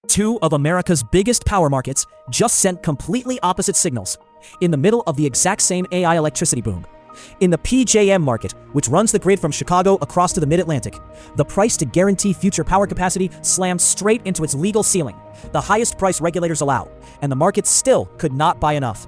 Two of America's biggest power markets just sent completely opposite signals in the middle of the exact same AI electricity boom. In the PJM market, which runs the grid from Chicago across to the mid-Atlantic, the price to guarantee future power capacity slammed straight into its legal ceiling, the highest price regulators allow, and the market still could not buy enough.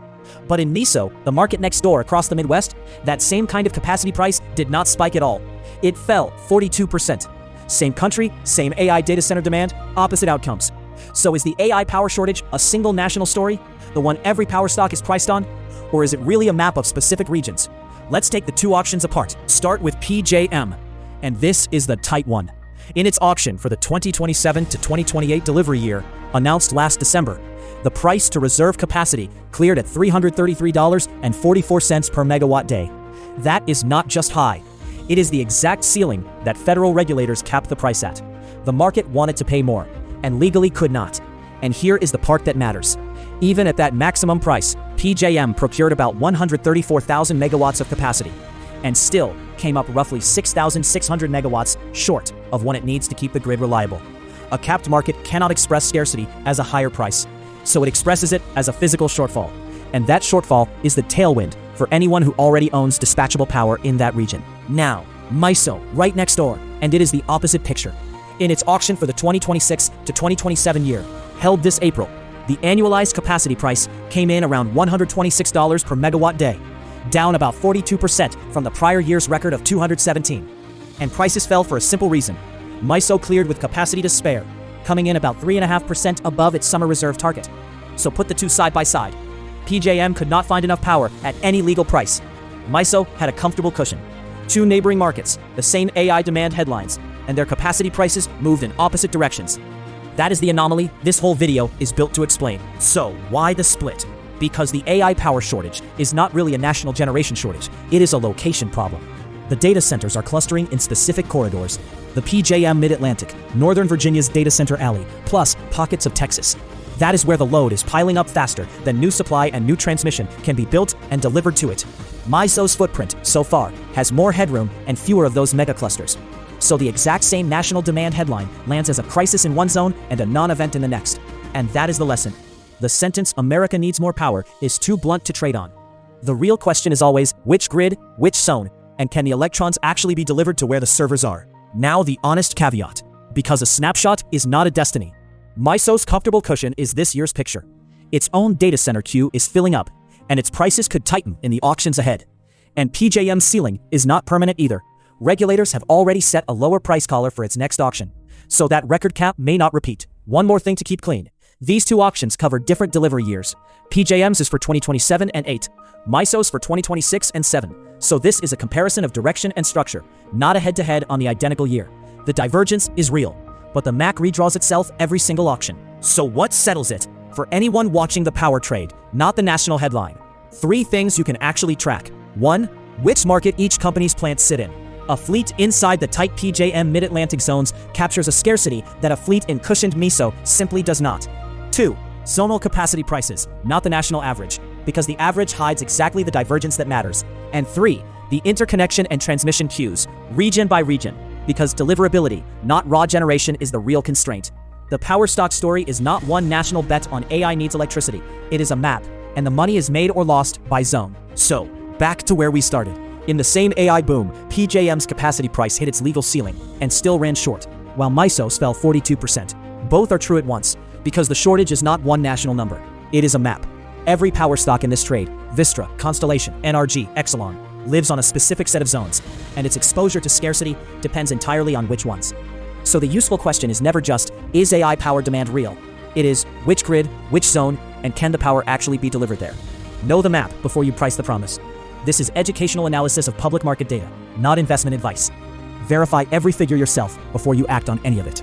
But in MISO, the market next door across the Midwest, that same kind of capacity price did not spike at all. It fell 42%. Same country, same AI data center demand, opposite outcomes. So is the AI power shortage a single national story, the one every power stock is priced on? Or is it really a map of specific regions? Let's take the two auctions apart. Start with PJM. And this is the tight one. In its auction for the 2027 to 2028 delivery year, announced last December, the price to reserve capacity cleared at $333.44 per megawatt day. That is not just high. It is the exact ceiling that federal regulators capped the price at. The market wanted to pay more, and legally could not. And here is the part that matters. Even at that maximum price, PJM procured about 134,000 megawatts of capacity, and still came up roughly 6,600 megawatts short of what it needs to keep the grid reliable. A capped market cannot express scarcity as a higher price, so it expresses it as a physical shortfall. And that shortfall is the tailwind for anyone who already owns dispatchable power in that region. Now, MISO, right next door, and it is the opposite picture. In its auction for the 2026 to 2027 year, held this April, the annualized capacity price came in around $126 per megawatt day, down about 42% from the prior year's record of $217. And prices fell for a simple reason. MISO cleared with capacity to spare, coming in about 3.5% above its summer reserve target. So put the two side by side. PJM could not find enough power at any legal price. MISO had a comfortable cushion. Two neighboring markets, the same AI demand headlines, and their capacity prices moved in opposite directions. That is the anomaly this whole video is built to explain. So, why the split? Because the AI power shortage is not really a national generation shortage, it is a location problem. The data centers are clustering in specific corridors. The PJM Mid-Atlantic, Northern Virginia's data center alley, plus pockets of Texas. That is where the load is piling up faster than new supply and new transmission can be built and delivered to it. MISO's footprint, so far, has more headroom and fewer of those mega clusters. So the exact same national demand headline lands as a crisis in one zone and a non-event in the next. And that is the lesson. The sentence "America needs more power" is too blunt to trade on. The real question is always, which grid, which zone, and can the electrons actually be delivered to where the servers are? Now the honest caveat. Because a snapshot is not a destiny. MISO's comfortable cushion is this year's picture. Its own data center queue is filling up, and its prices could tighten in the auctions ahead. And PJM's ceiling is not permanent either. Regulators have already set a lower price collar for its next auction, so that record cap may not repeat. One more thing to keep clean. These two auctions cover different delivery years. PJM's is for 2027 and 8, MISO's for 2026 and 7. So this is a comparison of direction and structure, not a head-to-head on the identical year. The divergence is real, but the MAC redraws itself every single auction. So what settles it? For anyone watching the power trade, not the national headline. 3 things you can actually track. 1. Which market each company's plants sit in. A fleet inside the tight PJM Mid-Atlantic zones captures a scarcity that a fleet in cushioned MISO simply does not. 2. Zonal capacity prices, not the national average, because the average hides exactly the divergence that matters. And 3. The interconnection and transmission queues, region by region, because deliverability, not raw generation, is the real constraint. The power stock story is not one national bet on AI needs electricity. It is a map, and the money is made or lost by zone. So, back to where we started. In the same AI boom, PJM's capacity price hit its legal ceiling and still ran short, while MISO's fell 42%. Both are true at once, because the shortage is not one national number. It is a map. Every power stock in this trade, Vistra, Constellation, NRG, Exelon, lives on a specific set of zones, and its exposure to scarcity depends entirely on which ones. So the useful question is never just, is AI power demand real? It is, which grid, which zone, and can the power actually be delivered there? Know the map before you price the promise. This is educational analysis of public market data, not investment advice. Verify every figure yourself before you act on any of it.